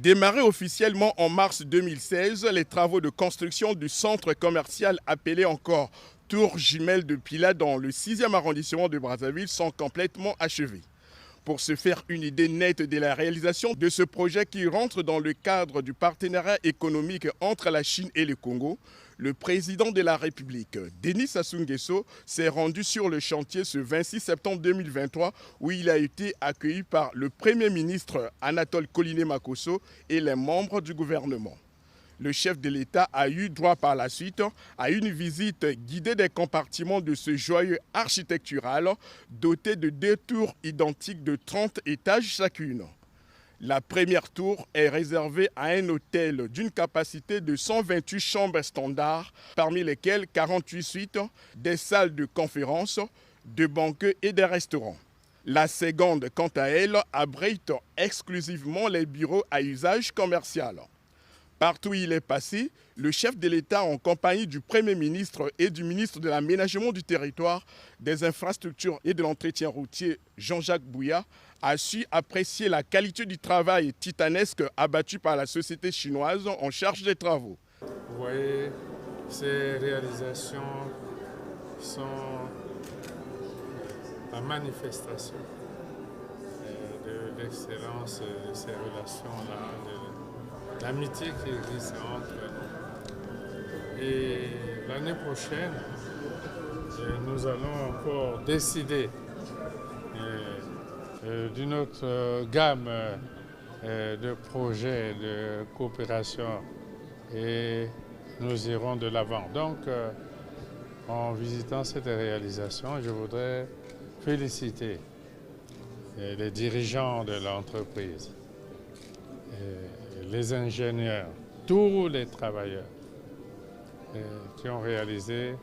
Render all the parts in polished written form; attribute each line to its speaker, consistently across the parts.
Speaker 1: Démarré officiellement en mars 2016, les travaux de construction du centre commercial appelé encore Tour Jumelle de Pila dans le 6e arrondissement de Brazzaville sont complètement achevés. Pour se faire une idée nette de la réalisation de ce projet qui rentre dans le cadre du partenariat économique entre la Chine et le Congo, le président de la République, Denis Sassou Nguesso, s'est rendu sur le chantier ce 26 septembre 2023 où il a été accueilli par le Premier ministre Anatole Koliné-Makosso et les membres du gouvernement. Le chef de l'État a eu droit par la suite à une visite guidée des compartiments de ce joyau architectural doté de 2 tours identiques de 30 étages chacune. La première tour est réservée à un hôtel d'une capacité de 128 chambres standards, parmi lesquelles 48 suites, des salles de conférence, de banquets et des restaurants. La seconde, quant à elle, abrite exclusivement les bureaux à usage commercial. Partout où il est passé, le chef de l'État, en compagnie du Premier ministre et du ministre de l'Aménagement du Territoire, des Infrastructures et de l'Entretien routier, Jean-Jacques Bouya, a su apprécier la qualité du travail titanesque abattu par la société chinoise en charge des travaux.
Speaker 2: Vous voyez, ces réalisations sont la manifestation de l'excellence de ces relations-là, de l'amitié qui existe entre nous. Et l'année prochaine, nous allons encore décider d'une autre gamme de projets de coopération et nous irons de l'avant. Donc, en visitant cette réalisation, je voudrais féliciter les dirigeants de l'entreprise, les ingénieurs, tous les travailleurs qui ont réalisé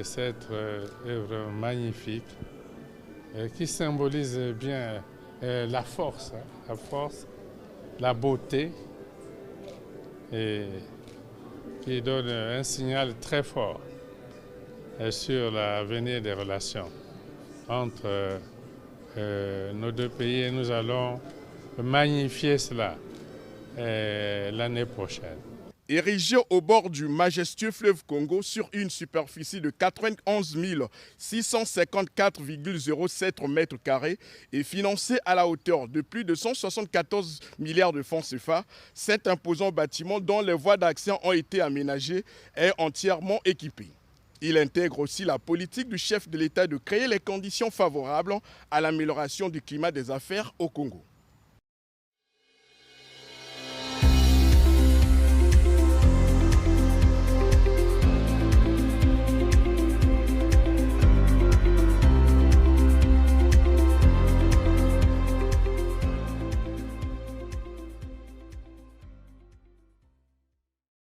Speaker 2: cette œuvre magnifique qui symbolise bien la force, la beauté et qui donne un signal très fort sur l'avenir des relations entre nos deux pays et nous allons magnifier cela l'année prochaine.
Speaker 1: Érigé au bord du majestueux fleuve Congo sur une superficie de 91 654,07 mètres carrés et financé à la hauteur de plus de 174 milliards de francs CFA, cet imposant bâtiment dont les voies d'accès ont été aménagées est entièrement équipé. Il intègre aussi la politique du chef de l'État de créer les conditions favorables à l'amélioration du climat des affaires au Congo.